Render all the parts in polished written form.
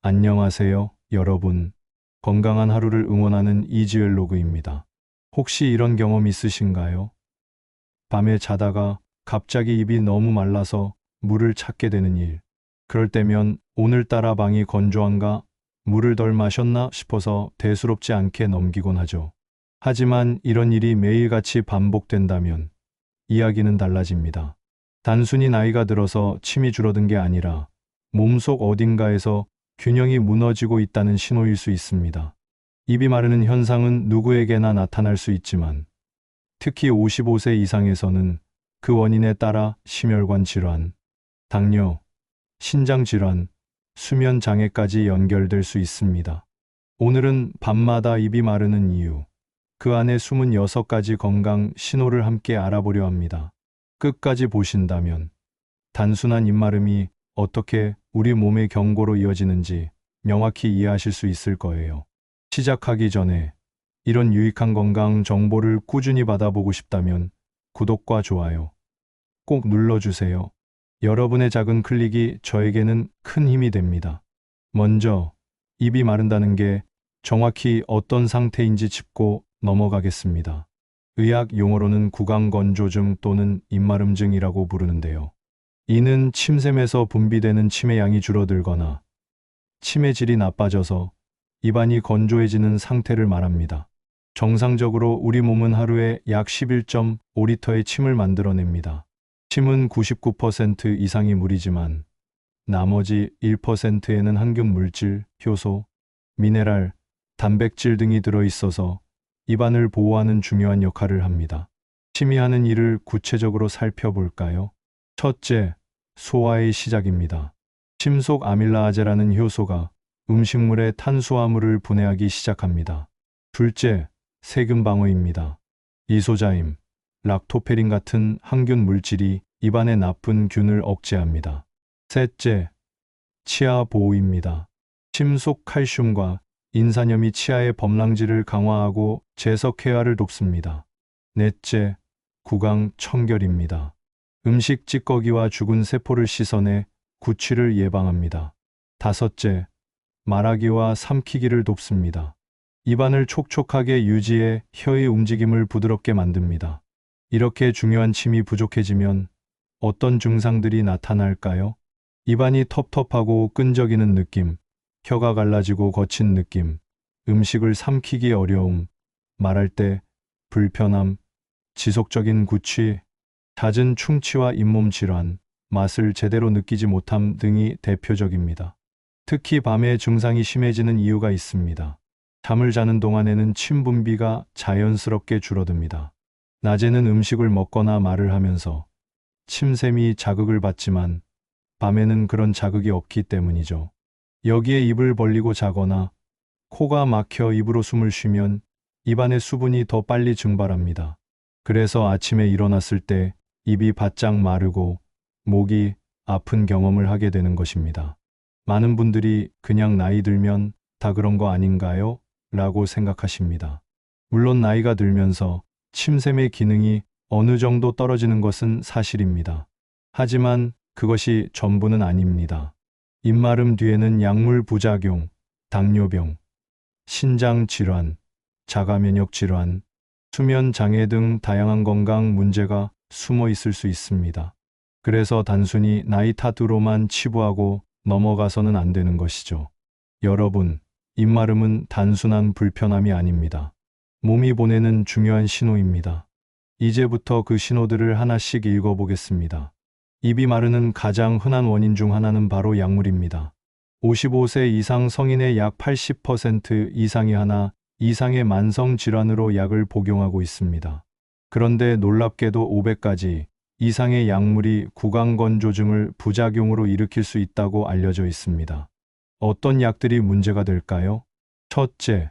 안녕하세요, 여러분. 건강한 하루를 응원하는 이지엘 로그입니다. 혹시 이런 경험 있으신가요? 밤에 자다가 갑자기 입이 너무 말라서 물을 찾게 되는 일. 그럴 때면 오늘따라 방이 건조한가? 물을 덜 마셨나 싶어서 대수롭지 않게 넘기곤 하죠. 하지만 이런 일이 매일같이 반복된다면 이야기는 달라집니다. 단순히 나이가 들어서 침이 줄어든 게 아니라 몸속 어딘가에서 균형이 무너지고 있다는 신호일 수 있습니다. 입이 마르는 현상은 누구에게나 나타날 수 있지만 특히 55세 이상에서는 그 원인에 따라 심혈관 질환, 당뇨, 신장 질환, 수면 장애까지 연결될 수 있습니다. 오늘은 밤마다 입이 마르는 이유, 그 안에 숨은 6가지 건강 신호를 함께 알아보려 합니다. 끝까지 보신다면 단순한 입마름이 어떻게 우리 몸의 경고로 이어지는지 명확히 이해하실 수 있을 거예요. 시작하기 전에 이런 유익한 건강 정보를 꾸준히 받아보고 싶다면 구독과 좋아요 꼭 눌러주세요. 여러분의 작은 클릭이 저에게는 큰 힘이 됩니다. 먼저 입이 마른다는 게 정확히 어떤 상태인지 짚고 넘어가겠습니다. 의학 용어로는 구강건조증 또는 입마름증이라고 부르는데요. 이는 침샘에서 분비되는 침의 양이 줄어들거나 침의 질이 나빠져서 입안이 건조해지는 상태를 말합니다. 정상적으로 우리 몸은 하루에 약 11.5리터의 침을 만들어냅니다. 침은 99% 이상이 물이지만 나머지 1%에는 항균 물질, 효소, 미네랄, 단백질 등이 들어있어서 입안을 보호하는 중요한 역할을 합니다. 침이 하는 일을 구체적으로 살펴볼까요? 첫째, 소화의 시작입니다. 침 속 아밀라아제라는 효소가 음식물의 탄수화물을 분해하기 시작합니다. 둘째, 세균 방어입니다. 이소자임, 락토페린 같은 항균 물질이 입안의 나쁜 균을 억제합니다. 셋째, 치아 보호입니다. 침 속 칼슘과 인산염이 치아의 범랑질을 강화하고 재석 해화를 돕습니다. 넷째, 구강 청결입니다. 음식 찌꺼기와 죽은 세포를 씻어내 구취를 예방합니다. 다섯째, 말하기와 삼키기를 돕습니다. 입안을 촉촉하게 유지해 혀의 움직임을 부드럽게 만듭니다. 이렇게 중요한 침이 부족해지면 어떤 증상들이 나타날까요? 입안이 텁텁하고 끈적이는 느낌, 혀가 갈라지고 거친 느낌, 음식을 삼키기 어려움, 말할 때 불편함, 지속적인 구취, 잦은 충치와 잇몸 질환, 맛을 제대로 느끼지 못함 등이 대표적입니다. 특히 밤에 증상이 심해지는 이유가 있습니다. 잠을 자는 동안에는 침 분비가 자연스럽게 줄어듭니다. 낮에는 음식을 먹거나 말을 하면서 침샘이 자극을 받지만 밤에는 그런 자극이 없기 때문이죠. 여기에 입을 벌리고 자거나 코가 막혀 입으로 숨을 쉬면 입안의 수분이 더 빨리 증발합니다. 그래서 아침에 일어났을 때 입이 바짝 마르고 목이 아픈 경험을 하게 되는 것입니다. 많은 분들이 그냥 나이 들면 다 그런 거 아닌가요? 라고 생각하십니다. 물론 나이가 들면서 침샘의 기능이 어느 정도 떨어지는 것은 사실입니다. 하지만 그것이 전부는 아닙니다. 입마름 뒤에는 약물 부작용, 당뇨병, 신장 질환, 자가 면역 질환, 수면 장애 등 다양한 건강 문제가 숨어 있을 수 있습니다. 그래서 단순히 나이 탓으로만 치부하고 넘어가서는 안 되는 것이죠. 여러분, 입마름은 단순한 불편함이 아닙니다. 몸이 보내는 중요한 신호입니다. 이제부터 그 신호들을 하나씩 읽어보겠습니다. 입이 마르는 가장 흔한 원인 중 하나는 바로 약물입니다. 55세 이상 성인의 약 80% 이상이 하나 이상의 만성 질환으로 약을 복용하고 있습니다. 그런데 놀랍게도 500가지 이상의 약물이 구강건조증을 부작용으로 일으킬 수 있다고 알려져 있습니다. 어떤 약들이 문제가 될까요? 첫째,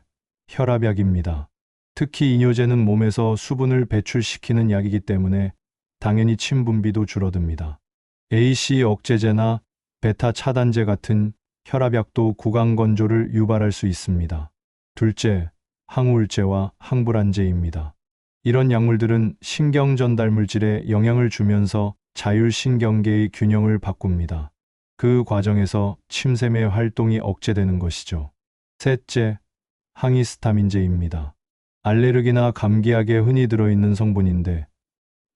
혈압약입니다. 특히 이뇨제는 몸에서 수분을 배출시키는 약이기 때문에 당연히 침 분비도 줄어듭니다. AC 억제제나 베타 차단제 같은 혈압약도 구강건조를 유발할 수 있습니다. 둘째, 항우울제와 항불안제입니다. 이런 약물들은 신경전달 물질에 영향을 주면서 자율신경계의 균형을 바꿉니다. 그 과정에서 침샘의 활동이 억제되는 것이죠. 셋째, 항히스타민제입니다. 알레르기나 감기약에 흔히 들어있는 성분인데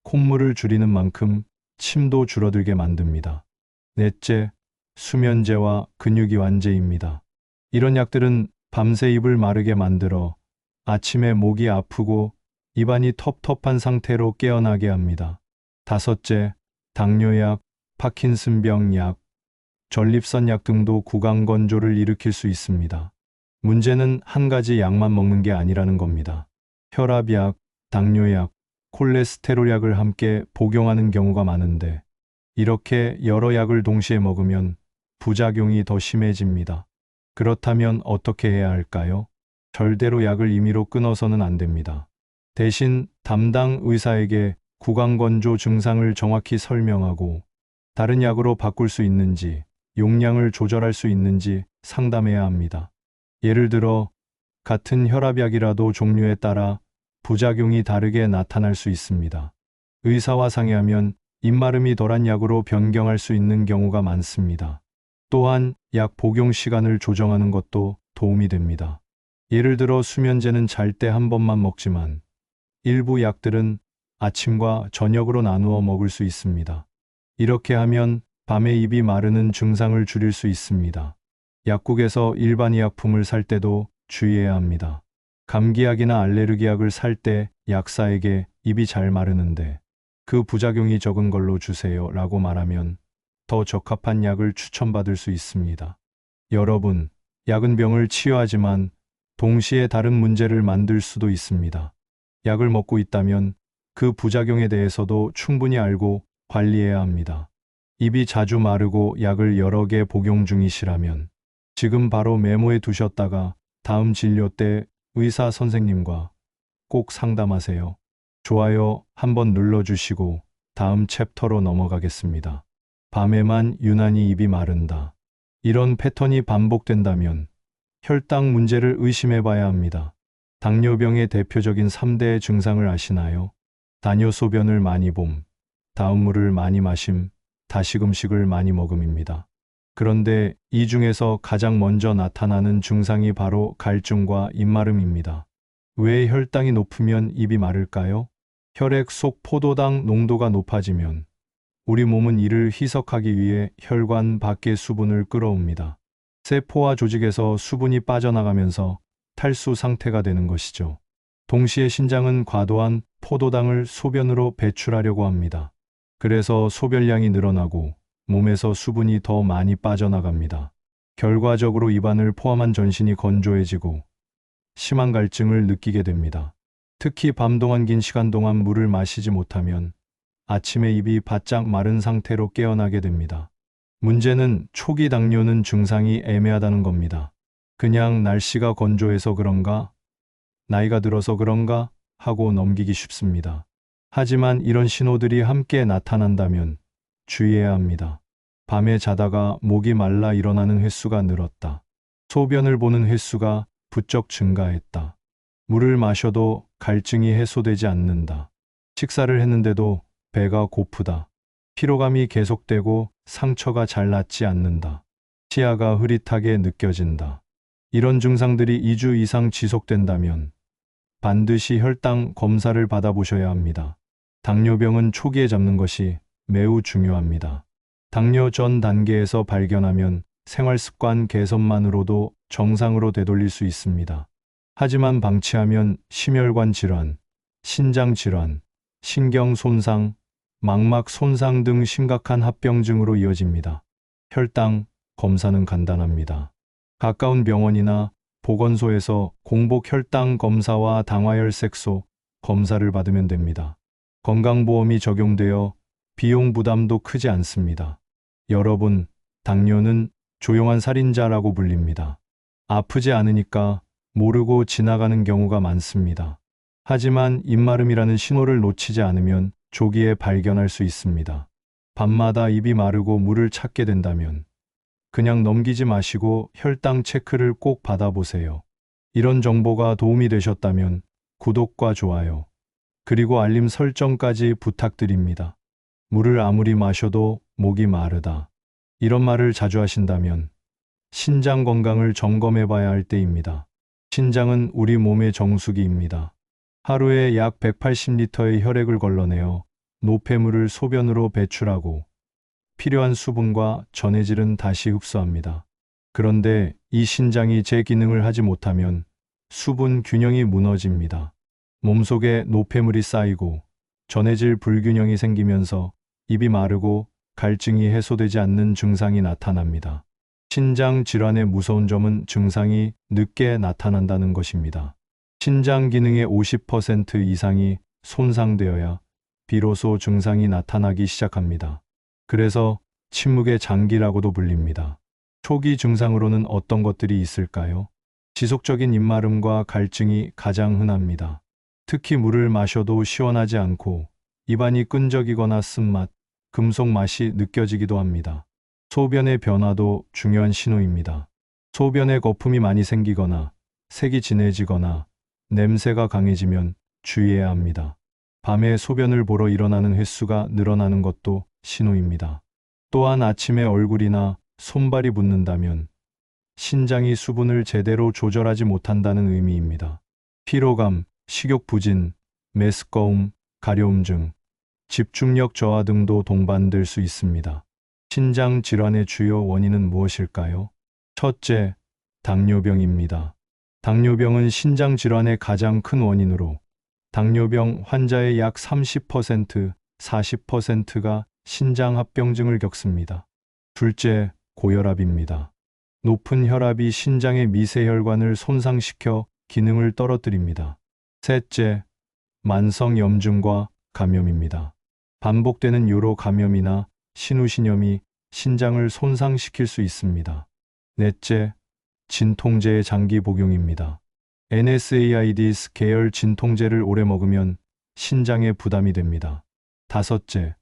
콧물을 줄이는 만큼 침도 줄어들게 만듭니다. 넷째, 수면제와 근육이완제입니다. 이런 약들은 밤새 입을 마르게 만들어 아침에 목이 아프고 입안이 텁텁한 상태로 깨어나게 합니다. 다섯째, 당뇨약, 파킨슨병 약, 전립선 약 등도 구강건조를 일으킬 수 있습니다. 문제는 한 가지 약만 먹는 게 아니라는 겁니다. 혈압약, 당뇨약, 콜레스테롤 약을 함께 복용하는 경우가 많은데 이렇게 여러 약을 동시에 먹으면 부작용이 더 심해집니다. 그렇다면 어떻게 해야 할까요? 절대로 약을 임의로 끊어서는 안 됩니다. 대신 담당 의사에게 구강건조 증상을 정확히 설명하고 다른 약으로 바꿀 수 있는지, 용량을 조절할 수 있는지 상담해야 합니다. 예를 들어 같은 혈압약이라도 종류에 따라 부작용이 다르게 나타날 수 있습니다. 의사와 상의하면 입마름이 덜한 약으로 변경할 수 있는 경우가 많습니다. 또한 약 복용 시간을 조정하는 것도 도움이 됩니다. 예를 들어 수면제는 잘 때 한 번만 먹지만 일부 약들은 아침과 저녁으로 나누어 먹을 수 있습니다. 이렇게 하면 밤에 입이 마르는 증상을 줄일 수 있습니다. 약국에서 일반 의약품을 살 때도 주의해야 합니다. 감기약이나 알레르기약을 살 때 약사에게 입이 잘 마르는데 그 부작용이 적은 걸로 주세요 라고 말하면 더 적합한 약을 추천받을 수 있습니다. 여러분, 약은 병을 치유하지만 동시에 다른 문제를 만들 수도 있습니다. 약을 먹고 있다면 그 부작용에 대해서도 충분히 알고 관리해야 합니다. 입이 자주 마르고 약을 여러 개 복용 중이시라면 지금 바로 메모해 두셨다가 다음 진료 때 의사 선생님과 꼭 상담하세요. 좋아요 한번 눌러주시고 다음 챕터로 넘어가겠습니다. 밤에만 유난히 입이 마른다. 이런 패턴이 반복된다면 혈당 문제를 의심해 봐야 합니다. 당뇨병의 대표적인 3대 증상을 아시나요? 다뇨소변을 많이 봄, 다음 물을 많이 마심, 다식 음식을 많이 먹음입니다. 그런데 이 중에서 가장 먼저 나타나는 증상이 바로 갈증과 입마름입니다. 왜 혈당이 높으면 입이 마를까요? 혈액 속 포도당 농도가 높아지면 우리 몸은 이를 희석하기 위해 혈관 밖의 수분을 끌어옵니다. 세포와 조직에서 수분이 빠져나가면서 탈수 상태가 되는 것이죠. 동시에 신장은 과도한 포도당을 소변으로 배출하려고 합니다. 그래서 소변량이 늘어나고 몸에서 수분이 더 많이 빠져나갑니다. 결과적으로 입안을 포함한 전신이 건조해지고 심한 갈증을 느끼게 됩니다. 특히 밤 동안 긴 시간 동안 물을 마시지 못하면 아침에 입이 바짝 마른 상태로 깨어나게 됩니다. 문제는 초기 당뇨는 증상이 애매하다는 겁니다. 그냥 날씨가 건조해서 그런가? 나이가 들어서 그런가? 하고 넘기기 쉽습니다. 하지만 이런 신호들이 함께 나타난다면 주의해야 합니다. 밤에 자다가 목이 말라 일어나는 횟수가 늘었다. 소변을 보는 횟수가 부쩍 증가했다. 물을 마셔도 갈증이 해소되지 않는다. 식사를 했는데도 배가 고프다. 피로감이 계속되고 상처가 잘 낫지 않는다. 치아가 흐릿하게 느껴진다. 이런 증상들이 2주 이상 지속된다면 반드시 혈당 검사를 받아보셔야 합니다. 당뇨병은 초기에 잡는 것이 매우 중요합니다. 당뇨 전 단계에서 발견하면 생활습관 개선만으로도 정상으로 되돌릴 수 있습니다. 하지만 방치하면 심혈관 질환, 신장 질환, 신경 손상, 망막 손상 등 심각한 합병증으로 이어집니다. 혈당 검사는 간단합니다. 가까운 병원이나 보건소에서 공복 혈당 검사와 당화혈색소 검사를 받으면 됩니다. 건강보험이 적용되어 비용 부담도 크지 않습니다. 여러분, 당뇨는 조용한 살인자라고 불립니다. 아프지 않으니까 모르고 지나가는 경우가 많습니다. 하지만 입마름이라는 신호를 놓치지 않으면 조기에 발견할 수 있습니다. 밤마다 입이 마르고 물을 찾게 된다면 그냥 넘기지 마시고 혈당 체크를 꼭 받아보세요. 이런 정보가 도움이 되셨다면 구독과 좋아요, 그리고 알림 설정까지 부탁드립니다. 물을 아무리 마셔도 목이 마르다. 이런 말을 자주 하신다면 신장 건강을 점검해 봐야 할 때입니다. 신장은 우리 몸의 정수기입니다. 하루에 약 180리터의 혈액을 걸러내어 노폐물을 소변으로 배출하고 필요한 수분과 전해질은 다시 흡수합니다. 그런데 이 신장이 제 기능을 하지 못하면 수분 균형이 무너집니다. 몸속에 노폐물이 쌓이고 전해질 불균형이 생기면서 입이 마르고 갈증이 해소되지 않는 증상이 나타납니다. 신장 질환의 무서운 점은 증상이 늦게 나타난다는 것입니다. 신장 기능의 50% 이상이 손상되어야 비로소 증상이 나타나기 시작합니다. 그래서 침묵의 장기라고도 불립니다. 초기 증상으로는 어떤 것들이 있을까요? 지속적인 입마름과 갈증이 가장 흔합니다. 특히 물을 마셔도 시원하지 않고 입안이 끈적이거나 쓴맛, 금속 맛이 느껴지기도 합니다. 소변의 변화도 중요한 신호입니다. 소변에 거품이 많이 생기거나 색이 진해지거나 냄새가 강해지면 주의해야 합니다. 밤에 소변을 보러 일어나는 횟수가 늘어나는 것도 신호입니다. 또한 아침에 얼굴이나 손발이 붓는다면 신장이 수분을 제대로 조절하지 못한다는 의미입니다. 피로감, 식욕 부진, 메스꺼움, 가려움증, 집중력 저하 등도 동반될 수 있습니다. 신장 질환의 주요 원인은 무엇일까요? 첫째, 당뇨병입니다. 당뇨병은 신장 질환의 가장 큰 원인으로 당뇨병 환자의 약 30%, 40%가 신장합병증을 겪습니다. 둘째, 고혈압입니다. 높은 혈압이 신장의 미세혈관을 손상시켜 기능을 떨어뜨립니다. 셋째, 만성염증과 감염입니다. 반복되는 요로 감염이나 신우신염이 신장을 손상시킬 수 있습니다. 넷째, 진통제의 장기 복용입니다. NSAIDs 계열 진통제를 오래 먹으면 신장에 부담이 됩니다. 다섯째,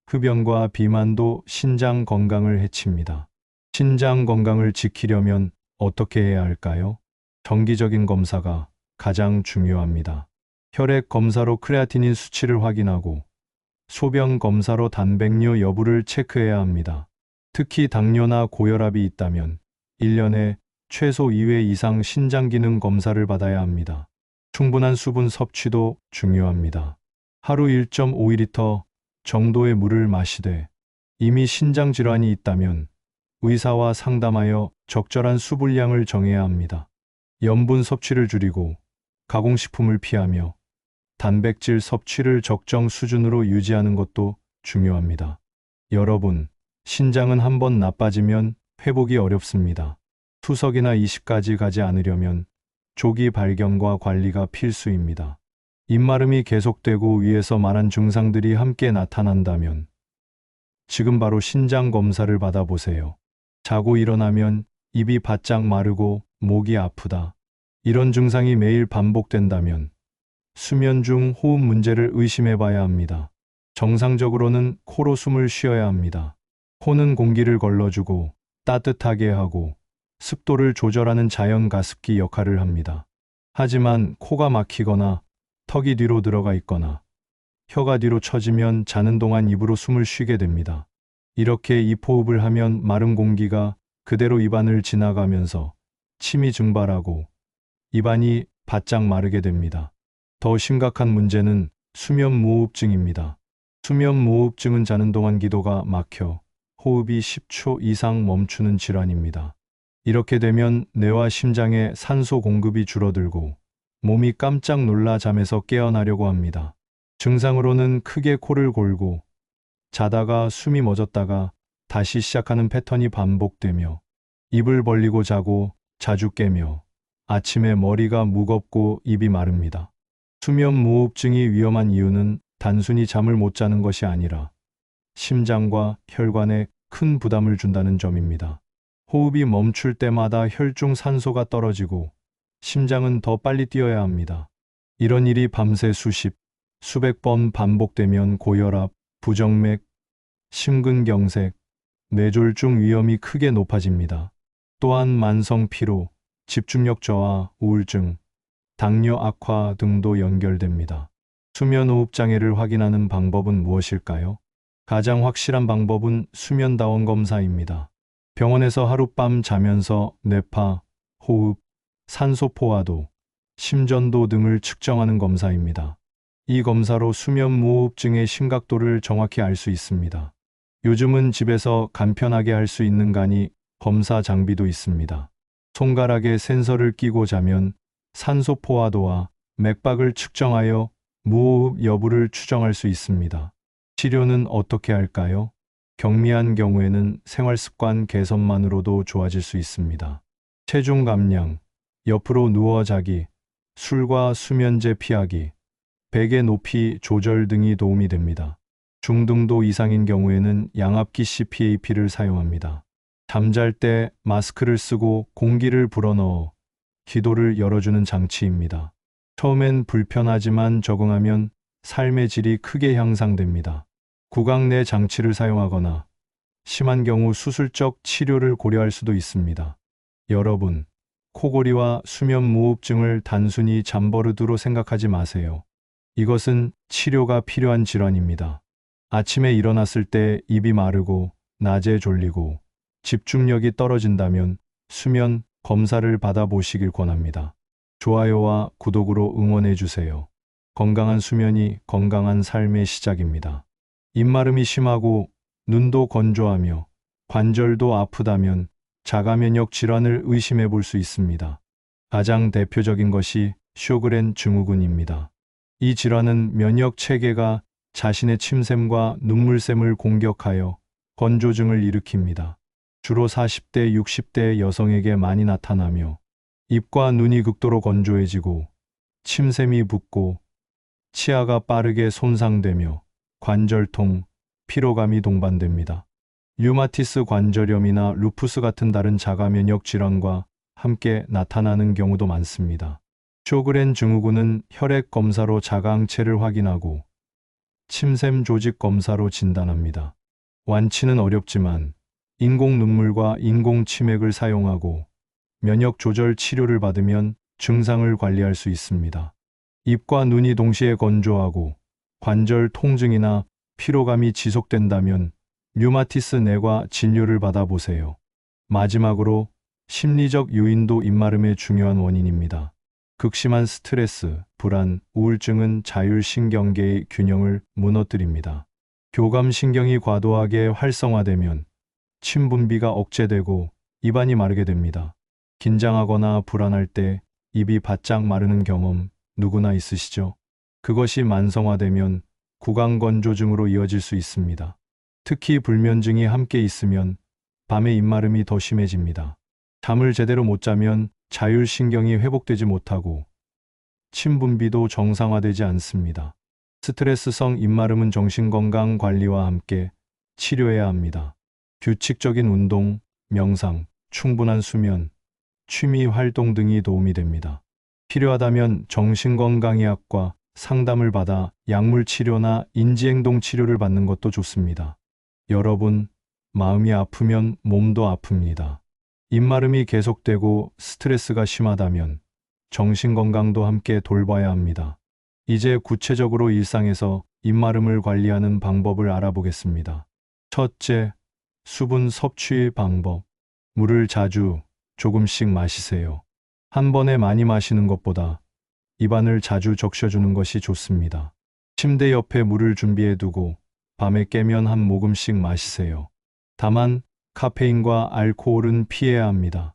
흡연과 비만도 신장 건강을 해칩니다. 신장 건강을 지키려면 어떻게 해야 할까요? 정기적인 검사가 가장 중요합니다. 혈액 검사로 크레아티닌 수치를 확인하고 소변 검사로 단백뇨 여부를 체크해야 합니다. 특히 당뇨나 고혈압이 있다면 1년에 최소 2회 이상 신장 기능 검사를 받아야 합니다. 충분한 수분 섭취도 중요합니다. 하루 1.5리터 정도의 물을 마시되 이미 신장 질환이 있다면 의사와 상담하여 적절한 수분량을 정해야 합니다. 염분 섭취를 줄이고 가공식품을 피하며 단백질 섭취를 적정 수준으로 유지하는 것도 중요합니다. 여러분, 신장은 한번 나빠지면 회복이 어렵습니다. 투석이나 이식까지 가지 않으려면 조기 발견과 관리가 필수입니다. 입마름이 계속되고 위에서 말한 증상들이 함께 나타난다면 지금 바로 신장 검사를 받아보세요. 자고 일어나면 입이 바짝 마르고 목이 아프다. 이런 증상이 매일 반복된다면 수면 중 호흡 문제를 의심해 봐야 합니다. 정상적으로는 코로 숨을 쉬어야 합니다. 코는 공기를 걸러주고 따뜻하게 하고 습도를 조절하는 자연 가습기 역할을 합니다. 하지만 코가 막히거나 턱이 뒤로 들어가 있거나 혀가 뒤로 처지면 자는 동안 입으로 숨을 쉬게 됩니다. 이렇게 입호흡을 하면 마른 공기가 그대로 입안을 지나가면서 침이 증발하고 입안이 바짝 마르게 됩니다. 더 심각한 문제는 수면무호흡증입니다. 수면무호흡증은 자는 동안 기도가 막혀 호흡이 10초 이상 멈추는 질환입니다. 이렇게 되면 뇌와 심장에 산소 공급이 줄어들고 몸이 깜짝 놀라 잠에서 깨어나려고 합니다. 증상으로는 크게 코를 골고 자다가 숨이 멎었다가 다시 시작하는 패턴이 반복되며 입을 벌리고 자고 자주 깨며 아침에 머리가 무겁고 입이 마릅니다. 수면무호흡증이 위험한 이유는 단순히 잠을 못 자는 것이 아니라 심장과 혈관에 큰 부담을 준다는 점입니다. 호흡이 멈출 때마다 혈중 산소가 떨어지고 심장은 더 빨리 뛰어야 합니다. 이런 일이 밤새 수백 번 반복되면 고혈압, 부정맥, 심근경색, 뇌졸중 위험이 크게 높아집니다. 또한 만성 피로, 집중력 저하, 우울증, 당뇨 악화 등도 연결됩니다. 수면호흡 장애를 확인하는 방법은 무엇일까요? 가장 확실한 방법은 수면다원 검사입니다. 병원에서 하룻밤 자면서 뇌파, 호흡, 산소 포화도, 심전도 등을 측정하는 검사입니다. 이 검사로 수면 무호흡증의 심각도를 정확히 알 수 있습니다. 요즘은 집에서 간편하게 할 수 있는 간이 검사 장비도 있습니다. 손가락에 센서를 끼고 자면 산소 포화도와 맥박을 측정하여 무호흡 여부를 추정할 수 있습니다. 치료는 어떻게 할까요? 경미한 경우에는 생활습관 개선만으로도 좋아질 수 있습니다. 체중 감량, 옆으로 누워 자기, 술과 수면제 피하기, 베개 높이 조절 등이 도움이 됩니다. 중등도 이상인 경우에는 양압기 CPAP를 사용합니다. 잠잘 때 마스크를 쓰고 공기를 불어넣어 기도를 열어주는 장치입니다. 처음엔 불편하지만 적응하면 삶의 질이 크게 향상됩니다. 구강 내 장치를 사용하거나 심한 경우 수술적 치료를 고려할 수도 있습니다. 여러분, 코골이와 수면 무호흡증을 단순히 잠버릇으로 생각하지 마세요. 이것은 치료가 필요한 질환입니다. 아침에 일어났을 때 입이 마르고 낮에 졸리고 집중력이 떨어진다면 수면 검사를 받아보시길 권합니다. 좋아요와 구독으로 응원해 주세요. 건강한 수면이 건강한 삶의 시작입니다. 입마름이 심하고 눈도 건조하며 관절도 아프다면 자가면역 질환을 의심해 볼 수 있습니다. 가장 대표적인 것이 쇼그렌 증후군입니다. 이 질환은 면역 체계가 자신의 침샘과 눈물샘을 공격하여 건조증을 일으킵니다. 주로 40대, 60대 여성에게 많이 나타나며 입과 눈이 극도로 건조해지고 침샘이 붓고 치아가 빠르게 손상되며 관절통, 피로감이 동반됩니다. 류마티스 관절염이나 루푸스 같은 다른 자가 면역 질환과 함께 나타나는 경우도 많습니다. 쇼그렌 증후군은 혈액 검사로 자가항체를 확인하고 침샘 조직 검사로 진단합니다. 완치는 어렵지만 인공 눈물과 인공 치맥을 사용하고 면역 조절 치료를 받으면 증상을 관리할 수 있습니다. 입과 눈이 동시에 건조하고 관절 통증이나 피로감이 지속된다면 류마티스 내과 진료를 받아보세요. 마지막으로 심리적 요인도 입마름의 중요한 원인입니다. 극심한 스트레스, 불안, 우울증은 자율신경계의 균형을 무너뜨립니다. 교감신경이 과도하게 활성화되면 침분비가 억제되고 입안이 마르게 됩니다. 긴장하거나 불안할 때 입이 바짝 마르는 경험 누구나 있으시죠? 그것이 만성화되면 구강건조증으로 이어질 수 있습니다. 특히 불면증이 함께 있으면 밤에 입마름이 더 심해집니다. 잠을 제대로 못 자면 자율신경이 회복되지 못하고 침분비도 정상화되지 않습니다. 스트레스성 입마름은 정신건강 관리와 함께 치료해야 합니다. 규칙적인 운동, 명상, 충분한 수면, 취미 활동 등이 도움이 됩니다. 필요하다면 정신건강의학과 상담을 받아 약물 치료나 인지행동 치료를 받는 것도 좋습니다. 여러분, 마음이 아프면 몸도 아픕니다. 입마름이 계속되고 스트레스가 심하다면 정신건강도 함께 돌봐야 합니다. 이제 구체적으로 일상에서 입마름을 관리하는 방법을 알아보겠습니다. 첫째, 수분 섭취 방법. 물을 자주, 조금씩 마시세요. 한 번에 많이 마시는 것보다 입안을 자주 적셔주는 것이 좋습니다. 침대 옆에 물을 준비해 두고 밤에 깨면 한 모금씩 마시세요. 다만 카페인과 알코올은 피해야 합니다.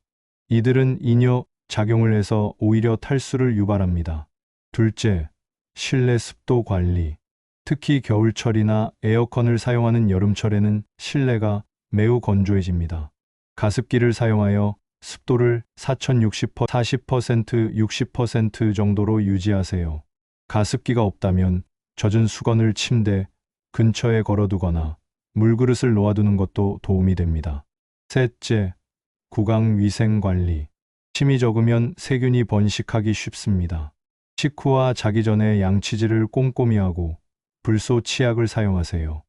이들은 이뇨 작용을 해서 오히려 탈수를 유발합니다. 둘째, 실내 습도 관리. 특히 겨울철이나 에어컨을 사용하는 여름철에는 실내가 매우 건조해집니다. 가습기를 사용하여 습도를 40% 60% 정도로 유지하세요. 가습기가 없다면 젖은 수건을 침대 근처에 걸어두거나 물그릇을 놓아두는 것도 도움이 됩니다. 셋째, 구강 위생 관리. 침이 적으면 세균이 번식하기 쉽습니다. 식후와 자기 전에 양치질을 꼼꼼히 하고 불소 치약을 사용하세요.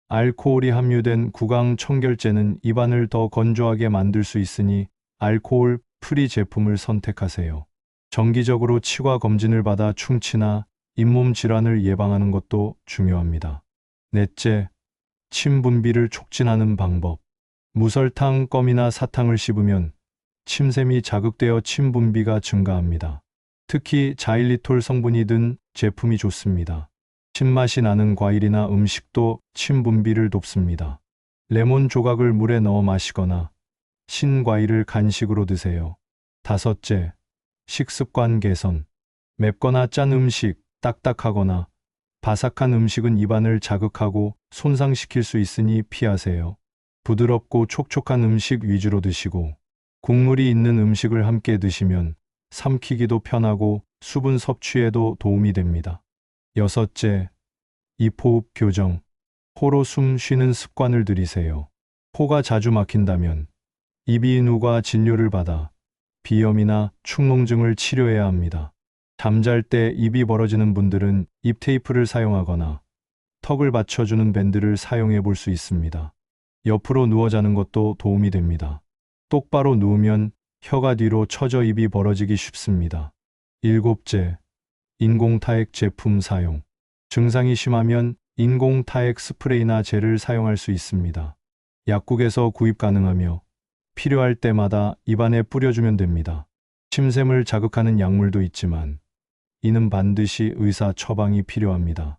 알코올이 함유된 구강 청결제는 입안을 더 건조하게 만들 수 있으니 알코올 프리 제품을 선택하세요. 정기적으로 치과 검진을 받아 충치나 잇몸 질환을 예방하는 것도 중요합니다. 넷째, 침 분비를 촉진하는 방법. 무설탕, 껌이나 사탕을 씹으면 침샘이 자극되어 침 분비가 증가합니다. 특히 자일리톨 성분이 든 제품이 좋습니다. 신맛이 나는 과일이나 음식도 침 분비를 돕습니다. 레몬 조각을 물에 넣어 마시거나 신과일을 간식으로 드세요. 다섯째, 식습관 개선. 맵거나 짠 음식, 딱딱하거나 바삭한 음식은 입안을 자극하고 손상시킬 수 있으니 피하세요. 부드럽고 촉촉한 음식 위주로 드시고 국물이 있는 음식을 함께 드시면 삼키기도 편하고 수분 섭취에도 도움이 됩니다. 여섯째, 입호흡 교정. 코로 숨 쉬는 습관을 들이세요. 코가 자주 막힌다면 이비인후과 진료를 받아 비염이나 축농증을 치료해야 합니다. 잠잘 때 입이 벌어지는 분들은 입 테이프를 사용하거나 턱을 받쳐주는 밴드를 사용해 볼 수 있습니다. 옆으로 누워 자는 것도 도움이 됩니다. 똑바로 누우면 혀가 뒤로 처져 입이 벌어지기 쉽습니다. 일곱째, 인공타액 제품 사용. 증상이 심하면 인공타액 스프레이나 젤을 사용할 수 있습니다. 약국에서 구입 가능하며 필요할 때마다 입안에 뿌려주면 됩니다. 침샘을 자극하는 약물도 있지만 이는 반드시 의사 처방이 필요합니다.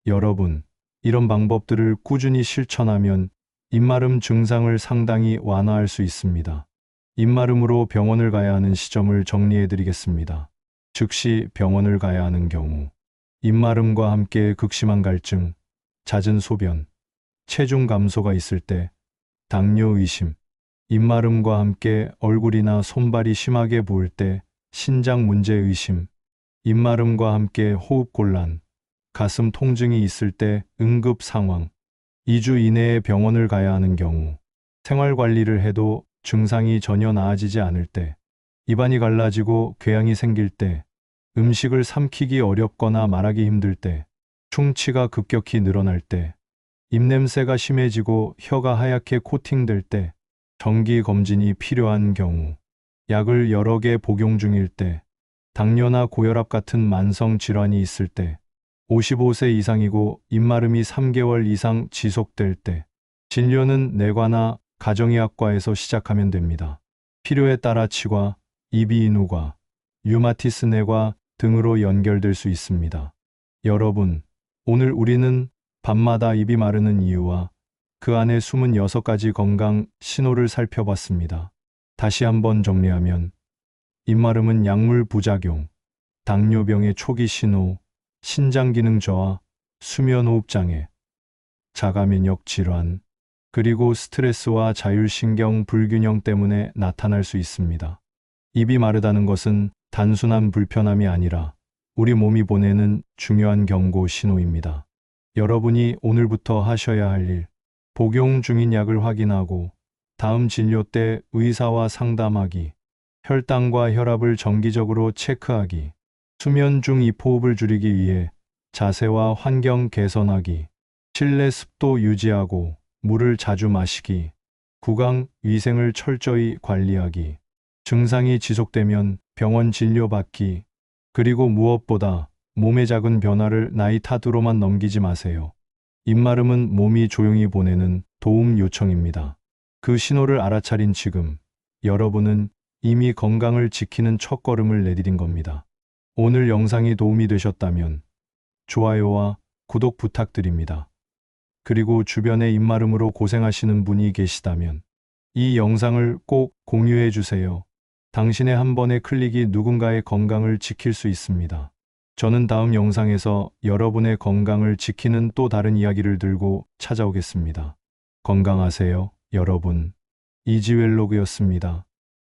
여러분, 이런 방법들을 꾸준히 실천하면 입마름 증상을 상당히 완화할 수 있습니다. 입마름으로 병원을 가야 하는 시점을 정리해 드리겠습니다. 즉시 병원을 가야 하는 경우, 입마름과 함께 극심한 갈증, 잦은 소변, 체중 감소가 있을 때, 당뇨 의심, 입마름과 함께 얼굴이나 손발이 심하게 부을 때, 신장 문제 의심, 입마름과 함께 호흡 곤란, 가슴 통증이 있을 때 응급 상황, 2주 이내에 병원을 가야 하는 경우, 생활 관리를 해도 증상이 전혀 나아지지 않을 때, 입안이 갈라지고 궤양이 생길 때, 음식을 삼키기 어렵거나 말하기 힘들 때, 충치가 급격히 늘어날 때, 입냄새가 심해지고 혀가 하얗게 코팅될 때, 정기 검진이 필요한 경우, 약을 여러 개 복용 중일 때, 당뇨나 고혈압 같은 만성 질환이 있을 때, 55세 이상이고 입마름이 3개월 이상 지속될 때, 진료는 내과나 가정의학과에서 시작하면 됩니다. 필요에 따라 치과, 이비인후과, 류마티스 내과 등으로 연결될 수 있습니다. 여러분, 오늘 우리는 밤마다 입이 마르는 이유와 그 안에 숨은 6가지 건강 신호를 살펴봤습니다. 다시 한번 정리하면 입마름은 약물 부작용, 당뇨병의 초기 신호, 신장기능 저하, 수면호흡장애, 자가면역 질환, 그리고 스트레스와 자율신경 불균형 때문에 나타날 수 있습니다. 입이 마르다는 것은 단순한 불편함이 아니라 우리 몸이 보내는 중요한 경고 신호입니다. 여러분이 오늘부터 하셔야 할 일, 복용 중인 약을 확인하고 다음 진료 때 의사와 상담하기, 혈당과 혈압을 정기적으로 체크하기, 수면 중 입호흡을 줄이기 위해 자세와 환경 개선하기, 실내 습도 유지하고 물을 자주 마시기, 구강 위생을 철저히 관리하기, 증상이 지속되면 병원 진료받기, 그리고 무엇보다 몸의 작은 변화를 나이 탓으로만 넘기지 마세요. 입마름은 몸이 조용히 보내는 도움 요청입니다. 그 신호를 알아차린 지금, 여러분은 이미 건강을 지키는 첫걸음을 내디딘 겁니다. 오늘 영상이 도움이 되셨다면 좋아요와 구독 부탁드립니다. 그리고 주변에 입마름으로 고생하시는 분이 계시다면 이 영상을 꼭 공유해 주세요. 당신의 한 번의 클릭이 누군가의 건강을 지킬 수 있습니다. 저는 다음 영상에서 여러분의 건강을 지키는 또 다른 이야기를 들고 찾아오겠습니다. 건강하세요, 여러분. 이지웰로그였습니다.